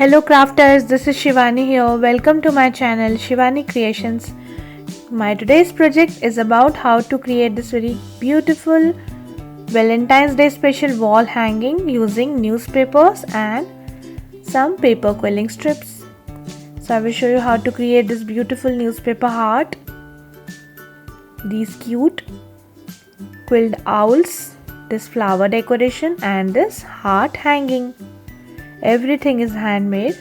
Hello crafters, this is Shivani here. Welcome to my channel Shivani Creations. My today's project is about how to create this very beautiful Valentine's Day special wall hanging using newspapers and some paper quilling strips. So I will show you how to create this beautiful newspaper heart, these cute quilled owls, this flower decoration and this heart hanging. Everything is handmade.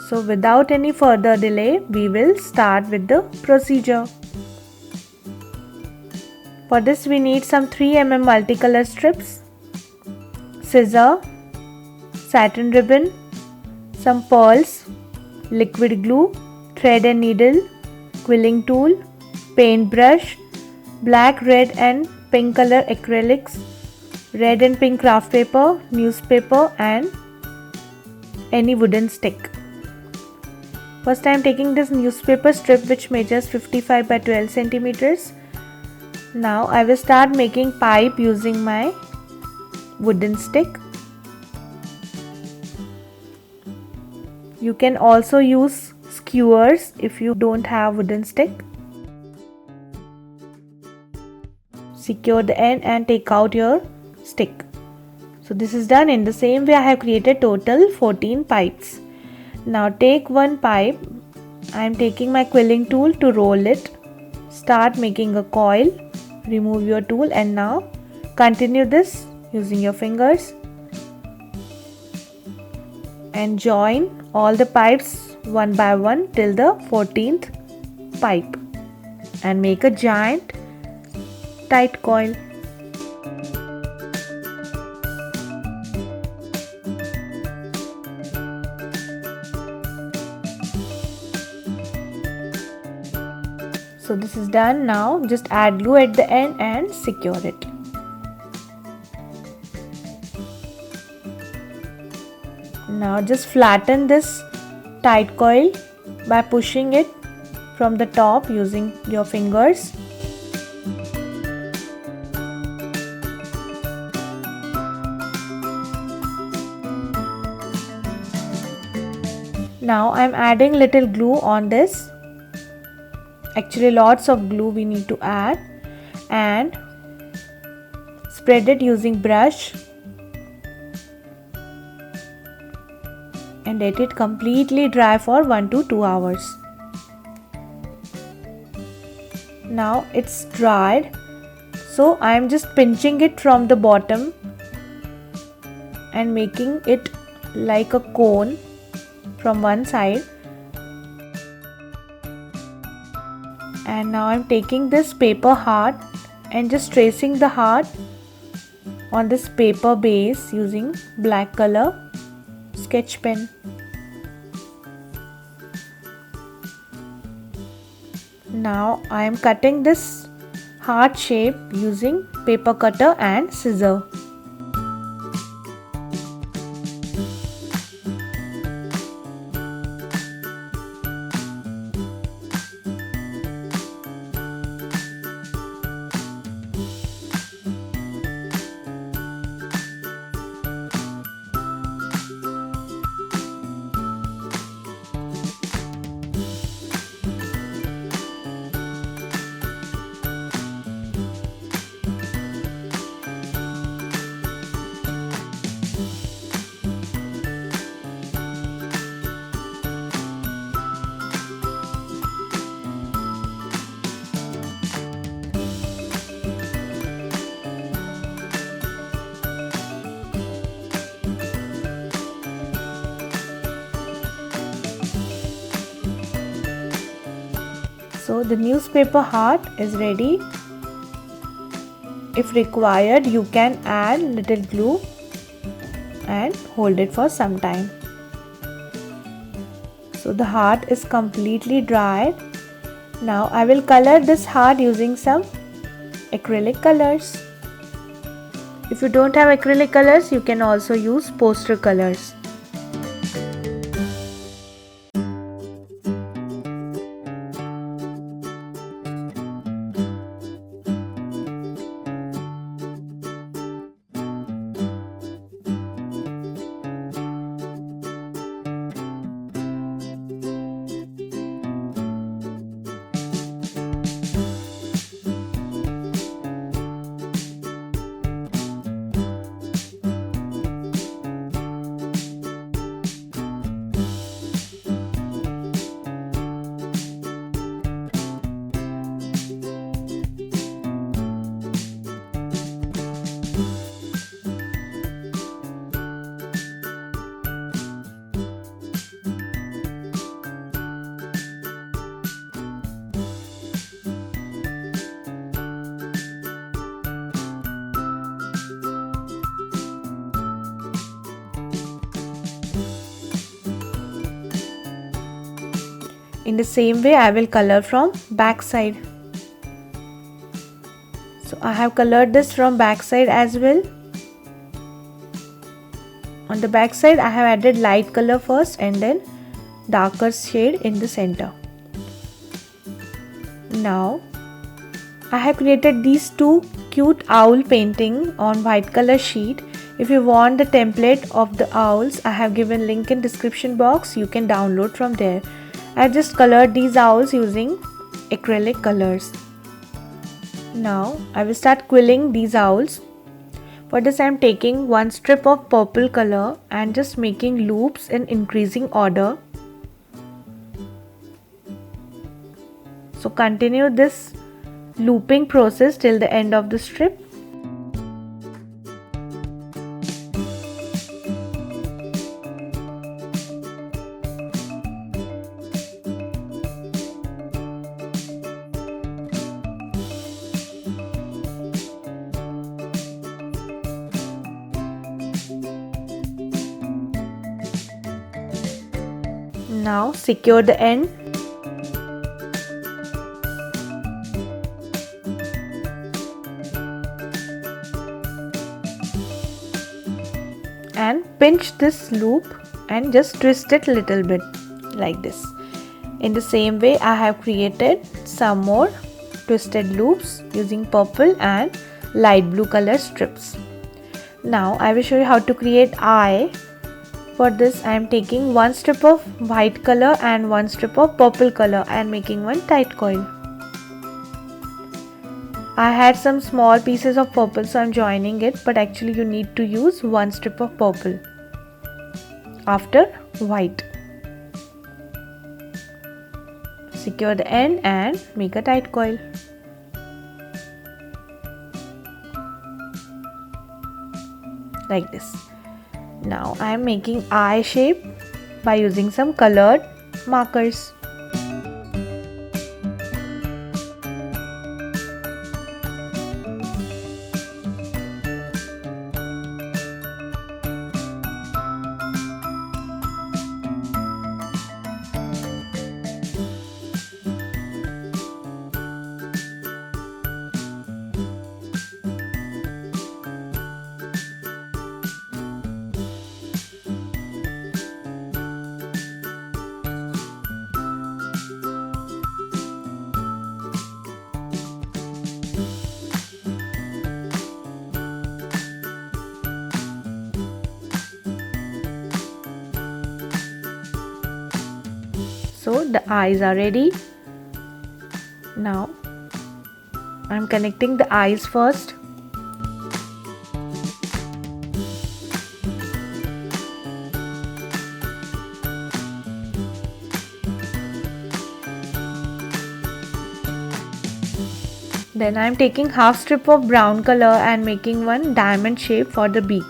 So without any further delay, we will start with the procedure. For this we need some 3mm multicolor strips, scissor, satin ribbon, some pearls, liquid glue, thread and needle, quilling tool, paintbrush, black, red and pink color acrylics, red and pink craft paper, newspaper and any wooden stick. First I am taking this newspaper strip which measures 55 by 12 centimeters. Now I will start making pipe using my wooden stick. You can also use skewers if you don't have wooden stick. Secure the end and take out your stick. So this is done. In the same way I have created total 14 pipes. Now take one pipe. I am taking my quilling tool to roll it. Start making a coil. Remove your tool and now continue this using your fingers and join all the pipes one by one till the 14th pipe and make a giant tight coil. So this is done. Now just add glue at the end and secure it. Now just flatten this tight coil by pushing it from the top using your fingers. Now I am adding little glue on this. Actually lots of glue we need to add and spread it using brush and let it completely dry for 1 to 2 hours. Now it's dried, so I am just pinching it from the bottom and making it like a cone from one side. And now I am taking this paper heart and just tracing the heart on this paper base using black color sketch pen. Now I am cutting this heart shape using paper cutter and scissor. So the newspaper heart is ready. If required, you can add little glue and hold it for some time. So the heart is completely dried. Now I will color this heart using some acrylic colors. If you don't have acrylic colors, you can also use poster colors. In the same way I will color from back side. So I have colored this from back side as well. On the back side I have added light color first and then darker shade in the center. Now I have created these two cute owl painting on white color sheet. If you want the template of the owls, I have given link in description box. You can download from there. I have just colored these owls using acrylic colors. Now I will start quilling these owls. For this I am taking one strip of purple color and just making loops in increasing order. So continue this looping process till the end of the strip. Now secure the end. And pinch this loop and just twist it little bit like this. In the same way I have created some more twisted loops using purple and light blue color strips. Now I will show you how to create eye. For this I am taking one strip of white color and one strip of purple color and making one tight coil. I had some small pieces of purple, so I am joining it, but actually you need to use one strip of purple after white. Secure the end and make a tight coil. Like this. Now I am making eye shape by using some colored markers. So the eyes are ready. Now I am connecting the eyes first. Then I am taking half strip of brown color and making one diamond shape for the beak.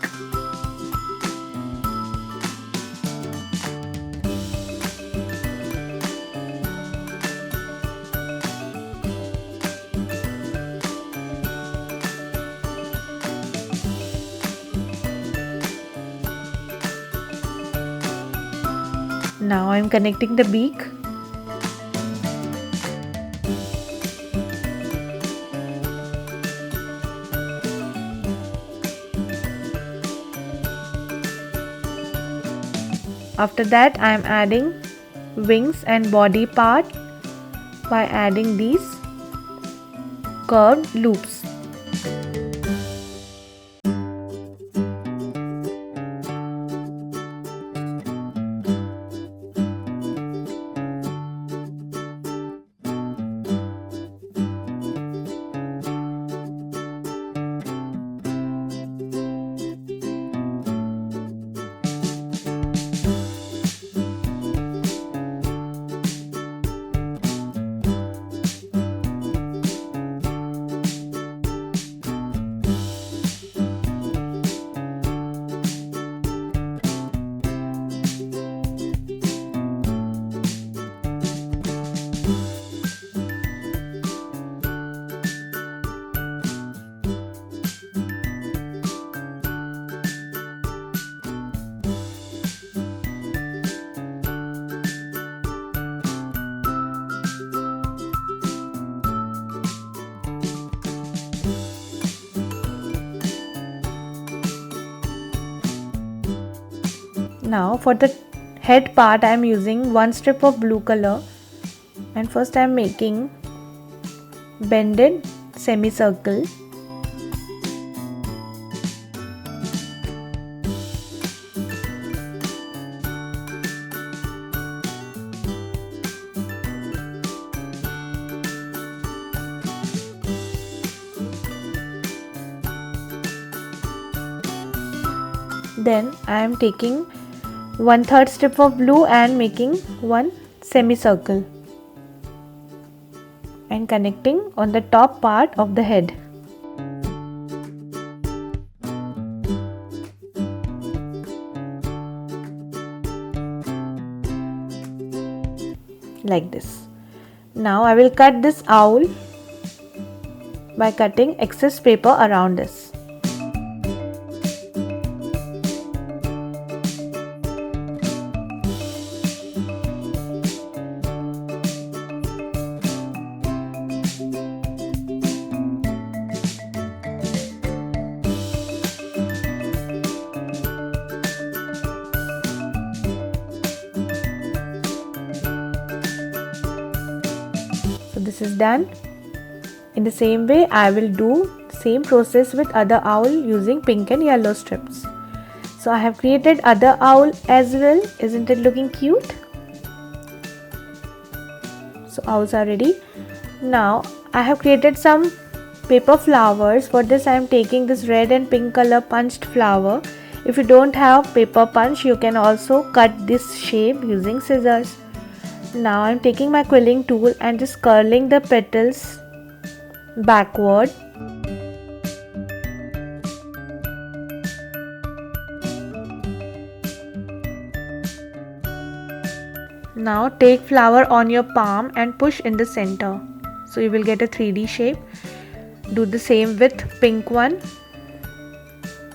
Now I am connecting the beak. After that I am adding wings and body part by adding these curved loops. Now for the head part I am using one strip of blue color, and first I am making bended semicircle. Then I am taking 1/3 strip of blue and making one semicircle and connecting on the top part of the head. Like this. Now I will cut this owl by cutting excess paper around this. So this is done. In the same way I will do the same process with other owl using pink and yellow strips. So I have created other owl as well. Isn't it looking cute? So owls are ready. Now I have created some paper flowers. For this I am taking this red and pink color punched flower. If you don't have paper punch, you can also cut this shape using scissors. Now I am taking my quilling tool and just curling the petals backward. Now take flower on your palm and push in the center. So you will get a 3D shape. Do the same with pink one.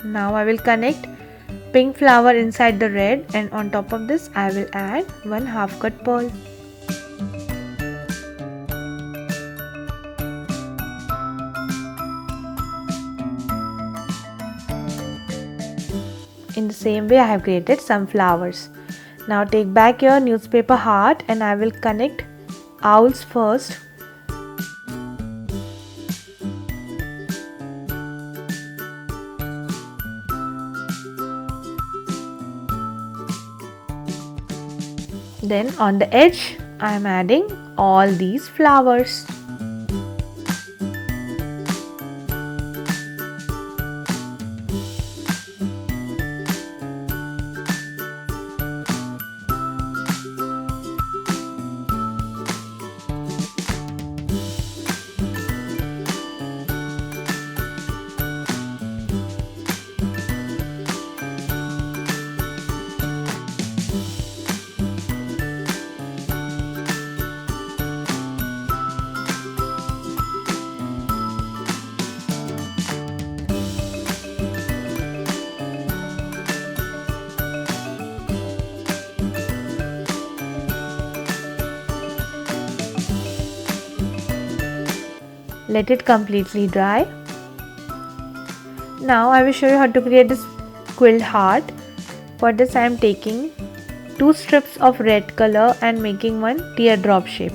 Now I will connect pink flower inside the red, and on top of this I will add one half cut pearl. In the same way I have created some flowers. Now take back your newspaper heart and I will connect owls first. Then on the edge I am adding all these flowers. Let it completely dry. Now I will show you how to create this quilled heart. For this I am taking 2 strips of red color and making one teardrop shape.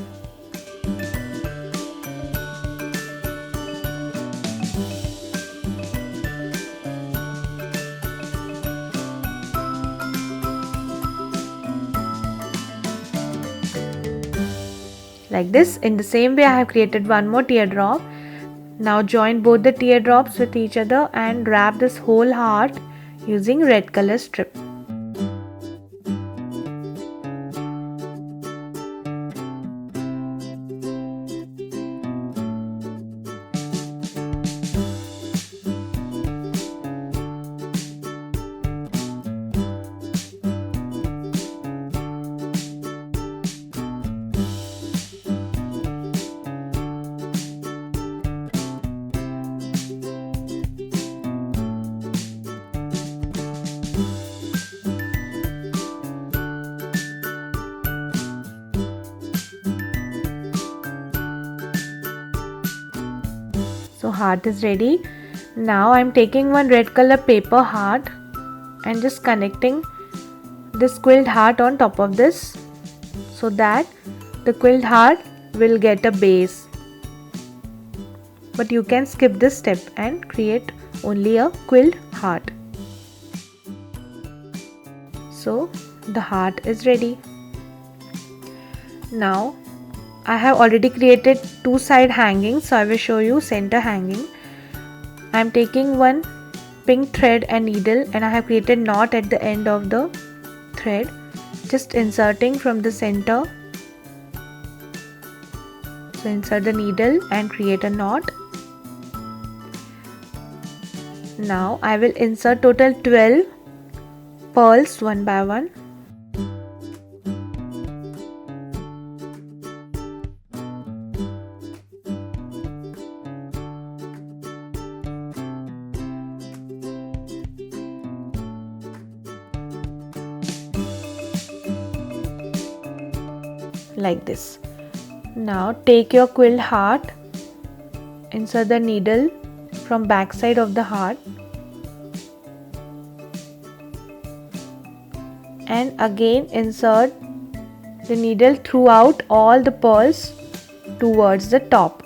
Like this. In the same way I have created one more teardrop. Now join both the teardrops with each other and wrap this whole heart using red color strip. So heart is ready. Now I am taking one red color paper heart and just connecting this quilled heart on top of this, so that the quilled heart will get a base. But you can skip this step and create only a quilled heart. So the heart is ready. Now I have already created two side hangings, so I will show you center hanging. I am taking one pink thread and needle, and I have created knot at the end of the thread, just inserting from the center. So insert the needle and create a knot. Now I will insert total 12 pearls one by one. Like this. Now take your quilled heart, insert the needle from back side of the heart, and again insert the needle throughout all the pearls towards the top.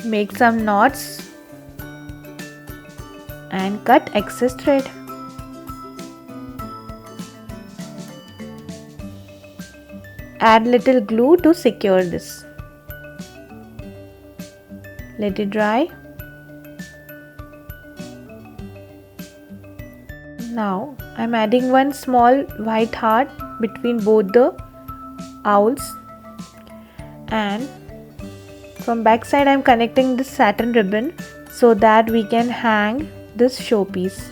Make some knots and cut excess thread. Add little glue to secure this. Let it dry. Now I am adding one small white heart between both the owls, and from back side I am connecting this satin ribbon so that we can hang this showpiece.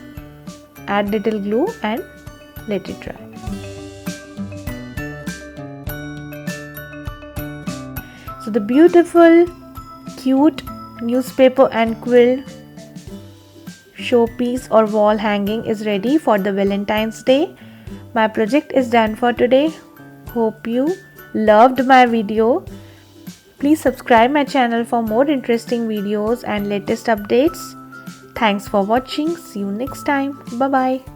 Add little glue and let it dry. So the beautiful, cute newspaper and quilt showpiece or wall hanging is ready for the Valentine's Day. My project is done for today. Hope you loved my video. Please subscribe my channel for more interesting videos and latest updates. Thanks for watching. See you next time. Bye bye.